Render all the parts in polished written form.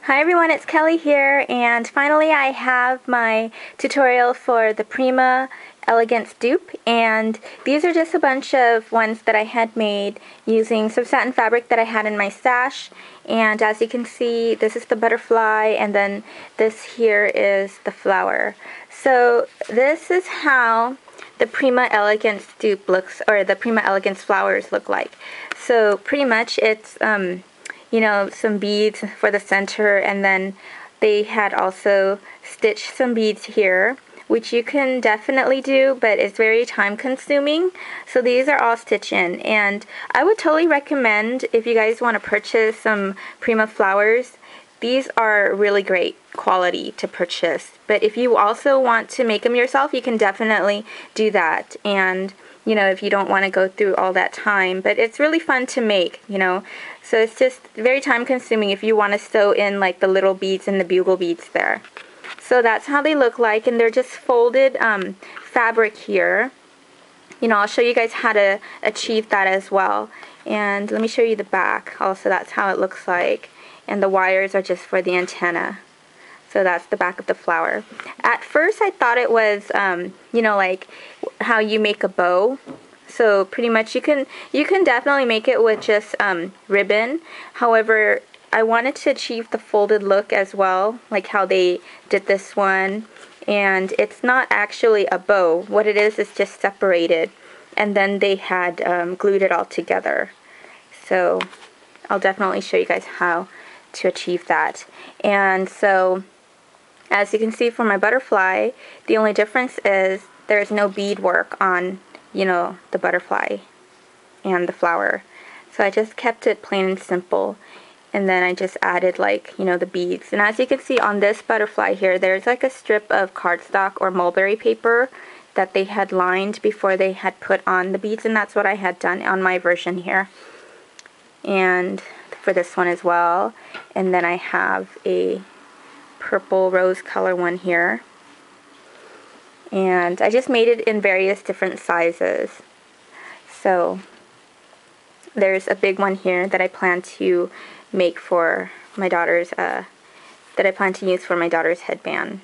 Hi everyone, it's Kelly here, and finally I have my tutorial for the Prima Elegance dupe, and these are just a bunch of ones that I had made using some satin fabric that I had in my stash. And as you can see, this is the butterfly, and then this here is the flower. So this is how the Prima Elegance dupe looks, or the Prima Elegance flowers look like. So pretty much it's you know, some beads for the center, and then they had also stitched some beads here, which you can definitely do, but it's very time consuming. So these are all stitch in, and I would totally recommend, if you guys want to purchase some Prima flowers, these are really great quality to purchase. But if you also want to make them yourself, you can definitely do that. And you know, if you don't want to go through all that time, but it's really fun to make, you know. So it's just very time consuming if you want to sew in like the little beads and the bugle beads there. So that's how they look like, and they're just folded fabric here. You know, I'll show you guys how to achieve that as well. And let me show you the back also. That's how it looks like. And the wires are just for the antenna. So that's the back of the flower. At first I thought it was, you know, like how you make a bow. So pretty much you can definitely make it with just ribbon. However, I wanted to achieve the folded look as well, like how they did this one. And it's not actually a bow. What it is just separated. And then they had glued it all together. So I'll definitely show you guys how to achieve that. And so, as you can see for my butterfly, the only difference is there's no bead work on, you know, the butterfly and the flower. So I just kept it plain and simple. And then I just added, like, you know, the beads. And as you can see on this butterfly here, there's like a strip of cardstock or mulberry paper that they had lined before they had put on the beads. And that's what I had done on my version here. And for this one as well. And then I have a purple rose color one here, and I just made it in various different sizes. So there's a big one here that I plan to make for my daughter's that I plan to use for my daughter's headband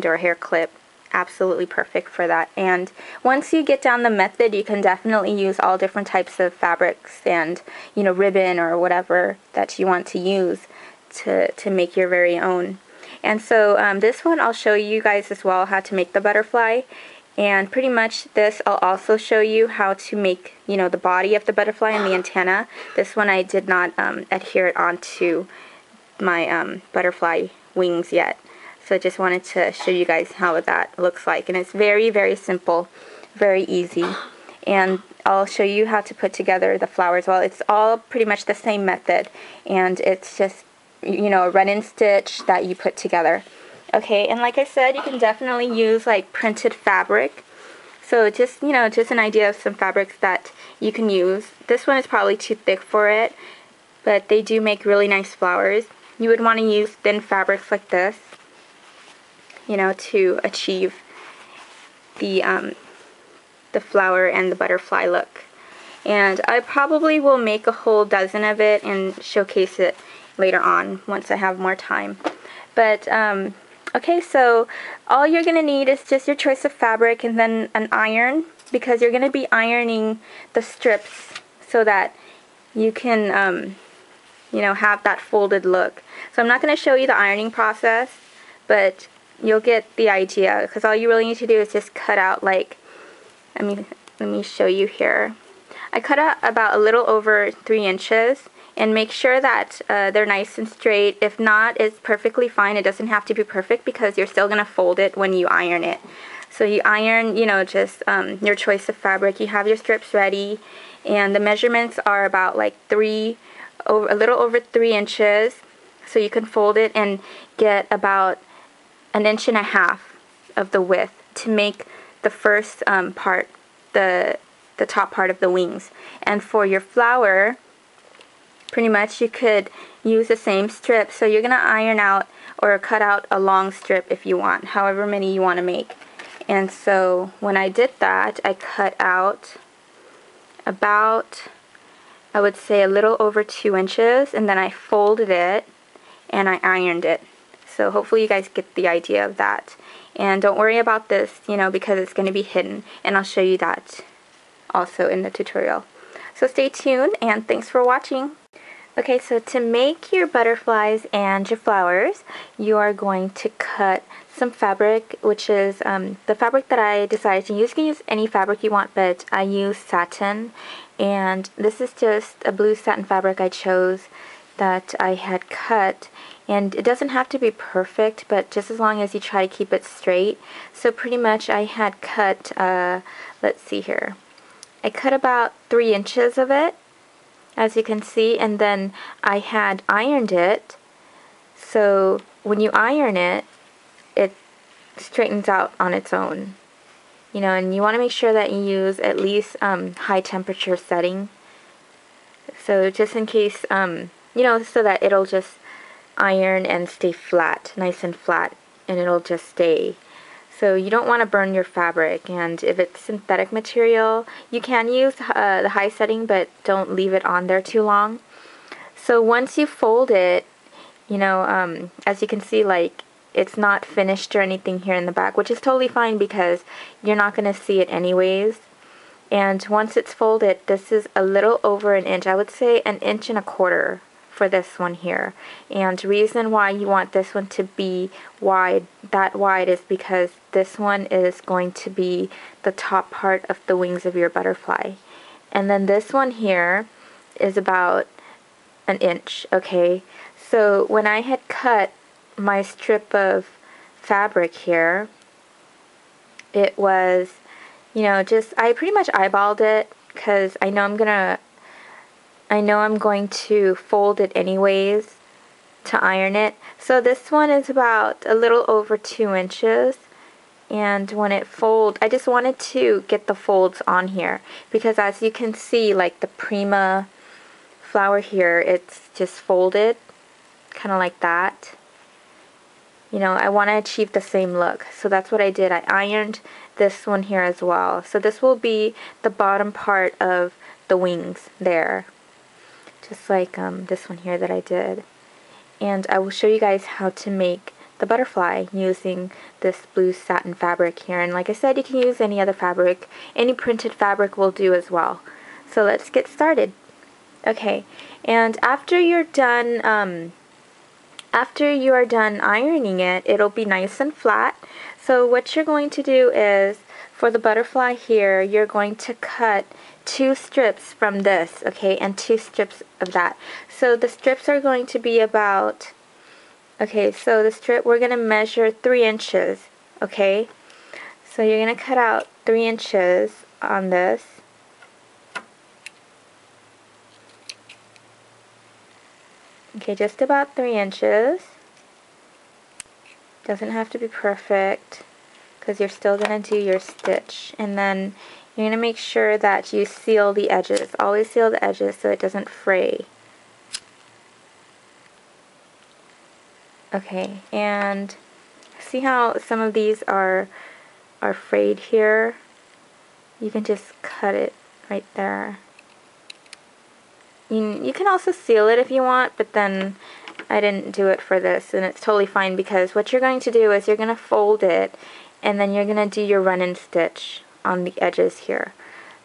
or hair clip. Absolutely perfect for that. And once you get down the method, you can definitely use all different types of fabrics and, you know, ribbon or whatever that you want to use to make your very own. And so this one I'll show you guys as well how to make the butterfly, and pretty much this I'll also show you how to make, you know, the body of the butterfly and the antenna. This one I did not adhere it onto my butterfly wings yet, so I just wanted to show you guys how that looks like. And it's very, very simple, very easy. And I'll show you how to put together the flowers. Well, it's all pretty much the same method, and it's just, you know, a run-in stitch that you put together. Okay, and like I said, you can definitely use like printed fabric. So just, you know, just an idea of some fabrics that you can use. This one is probably too thick for it, but they do make really nice flowers. You would want to use thin fabrics like this, you know, to achieve the flower and the butterfly look. And I probably will make a whole dozen of it and showcase it later on once I have more time. But okay, so all you're going to need is just your choice of fabric and then an iron, because you're going to be ironing the strips so that you can you know, have that folded look. So I'm not going to show you the ironing process, but you'll get the idea, because all you really need to do is just cut out, like, I mean, let me show you here. I cut out about a little over 3 inches, and make sure that they're nice and straight. If not, it's perfectly fine. It doesn't have to be perfect, because you're still going to fold it when you iron it. So you iron, you know, just your choice of fabric. You have your strips ready, and the measurements are about like a little over 3 inches. So you can fold it and get about 1.5 inches of the width to make the first part, the top part of the wings. And for your flower, pretty much you could use the same strip. So you're going to iron out or cut out a long strip if you want, however many you want to make. And so when I did that, I cut out about, I would say, a little over 2 inches, and then I folded it and I ironed it. So hopefully you guys get the idea of that. And don't worry about this, you know, because it's going to be hidden, and I'll show you that also in the tutorial. So stay tuned, and thanks for watching. Okay, so to make your butterflies and your flowers, you are going to cut some fabric, which is the fabric that I decided to use. You can use any fabric you want, but I use satin, and this is just a blue satin fabric I chose that I had cut. And it doesn't have to be perfect, but just as long as you try to keep it straight. So pretty much I had cut, let's see here, I cut about 3 inches of it, as you can see, and then I had ironed it. So when you iron it, it straightens out on its own. You know, and you want to make sure that you use at least high temperature setting. So just in case, you know, so that it'll just iron and stay flat, nice and flat, and it'll just stay. So you don't want to burn your fabric, and if it's synthetic material, you can use the high setting, but don't leave it on there too long. So once you fold it, you know, as you can see, like, it's not finished or anything here in the back, which is totally fine because you're not going to see it anyways. And once it's folded, this is a little over an inch. I would say 1.25 inches for this one here. And the reason why you want this one to be wide, that wide, is because this one is going to be the top part of the wings of your butterfly. And then this one here is about 1 inch, okay? So when I had cut my strip of fabric here, it was, you know, just, I pretty much eyeballed it because I know I'm going to fold it anyways to iron it. So this one is about a little over 2 inches, and when it folds, I just wanted to get the folds on here because as you can see, like the Prima flower here, it's just folded kind of like that. You know, I want to achieve the same look, so that's what I did. I ironed this one here as well. So this will be the bottom part of the wings there, just like this one here that I did. And I will show you guys how to make the butterfly using this blue satin fabric here. And like I said, you can use any other fabric. Any printed fabric will do as well. So let's get started. Okay, and after you're done, after you are done ironing it, it'll be nice and flat. So what you're going to do is, for the butterfly here, you're going to cut 2 strips from this, okay, and 2 strips of that. So the strips are going to be about, okay, so the strip, we're going to measure 3 inches, okay? So you're going to cut out 3 inches on this. Okay, just about 3 inches. Doesn't have to be perfect because you're still going to do your stitch. And then you're going to make sure that you seal the edges. Always seal the edges so it doesn't fray. Okay, and see how some of these are frayed here? You can just cut it right there. You can also seal it if you want, but then I didn't do it for this, and it's totally fine because what you're going to do is you're going to fold it, and then you're going to do your run-in stitch on the edges here.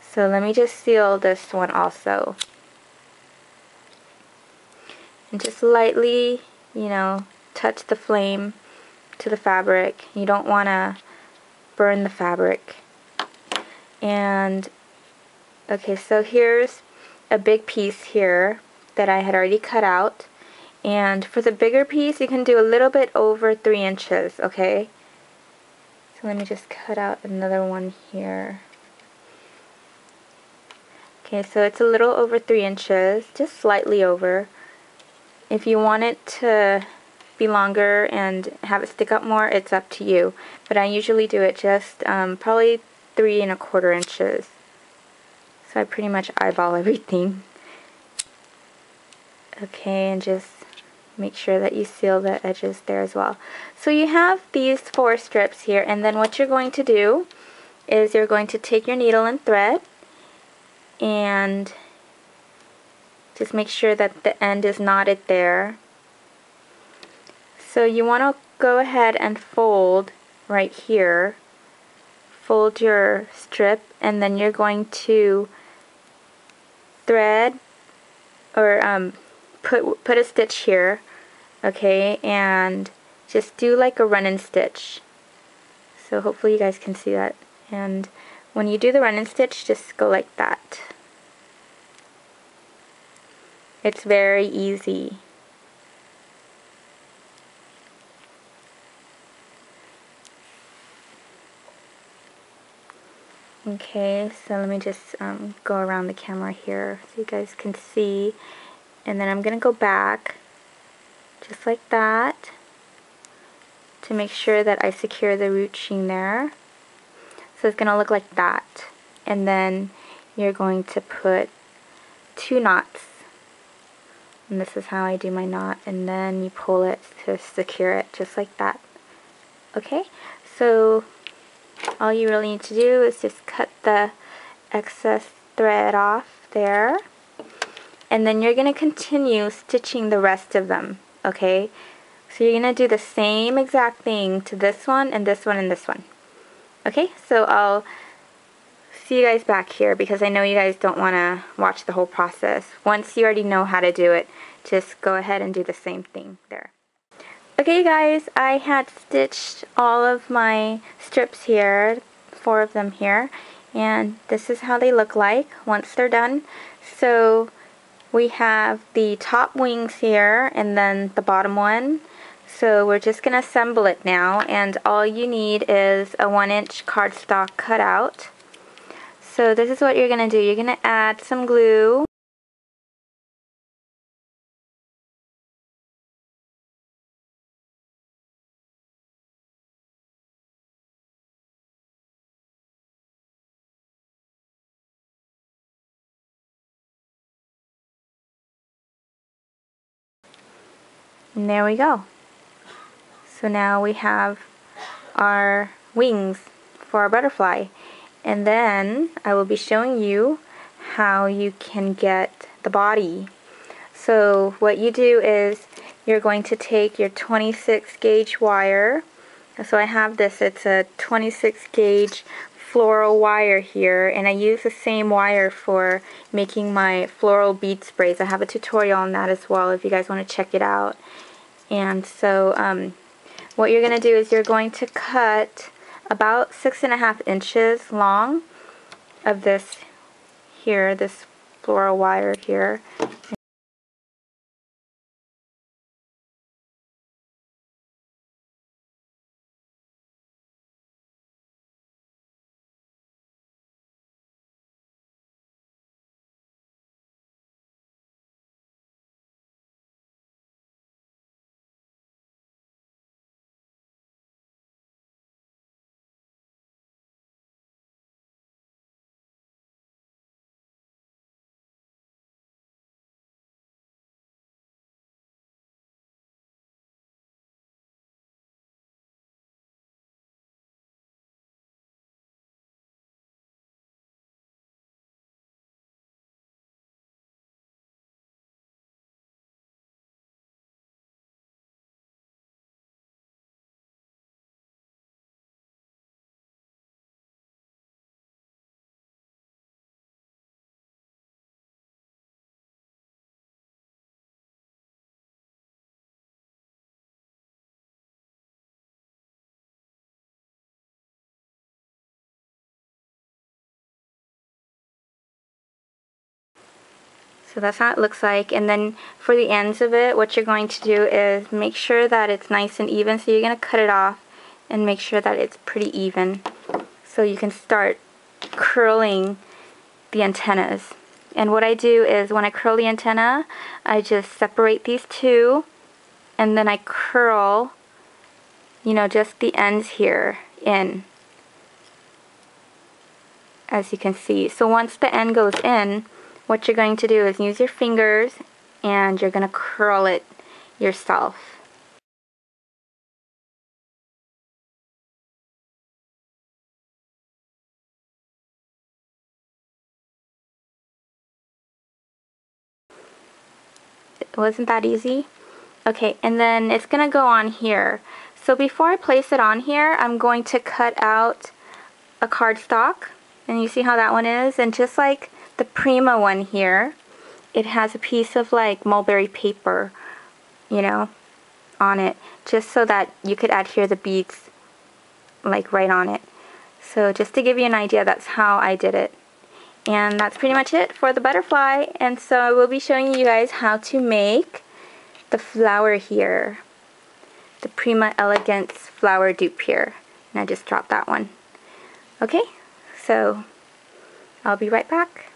So let me just seal this one also. And just lightly, you know, touch the flame to the fabric. You don't want to burn the fabric. And, okay, so here's a big piece here that I had already cut out. And for the bigger piece, you can do a little bit over 3 inches, okay? So let me just cut out another one here. Okay, so it's a little over 3 inches, just slightly over. If you want it to be longer and have it stick up more, it's up to you. But I usually do it just probably 3¼ inches. So I pretty much eyeball everything. Okay, and just make sure that you seal the edges there as well. So you have these 4 strips here, and then what you're going to do is you're going to take your needle and thread and just make sure that the end is knotted there. So you want to go ahead and fold right here. Fold your strip, and then you're going to thread or put a stitch here, okay, and just do like a run-in stitch. So hopefully you guys can see that. And when you do the run-in stitch, just go like that. It's very easy. Okay, so let me just go around the camera here so you guys can see. And then I'm going to go back just like that to make sure that I secure the ruching there. So it's going to look like that. And then you're going to put 2 knots. And this is how I do my knot. And then you pull it to secure it just like that. Okay, so all you really need to do is just cut the excess thread off there. And then you're going to continue stitching the rest of them. Okay, so you're going to do the same exact thing to this one and this one and this one. Okay, so I'll see you guys back here because I know you guys don't want to watch the whole process. Once you already know how to do it, just go ahead and do the same thing there. Okay guys, I had stitched all of my strips here, 4 of them here, and this is how they look like once they're done. So we have the top wings here and then the bottom one. So we're just going to assemble it now, and all you need is a 1-inch cardstock cutout. So this is what you're going to do. You're going to add some glue. And there we go. So now we have our wings for our butterfly. And then I will be showing you how you can get the body. So what you do is you're going to take your 26 gauge wire. So I have this, it's a 26 gauge floral wire here, and I use the same wire for making my floral bead sprays. I have a tutorial on that as well if you guys want to check it out. And so what you're going to do is you're going to cut about 6.5 inches long of this here, this floral wire here. So that's how it looks like. And then for the ends of it, what you're going to do is make sure that it's nice and even. So you're going to cut it off and make sure that it's pretty even. So you can start curling the antennas. And what I do is when I curl the antenna, I just separate these two and then I curl, you know, just the ends here in, as you can see. So once the end goes in, what you're going to do is use your fingers and you're going to curl it yourself. Wasn't that easy? Okay, and then it's going to go on here. So before I place it on here, I'm going to cut out a cardstock. And you see how that one is? And just like the Prima one here, it has a piece of like mulberry paper, you know, on it. Just so that you could adhere the beads like right on it. So just to give you an idea, that's how I did it. And that's pretty much it for the butterfly. And so I will be showing you guys how to make the flower here. The Prima Elegance flower dupe here. And I just dropped that one. Okay, so I'll be right back.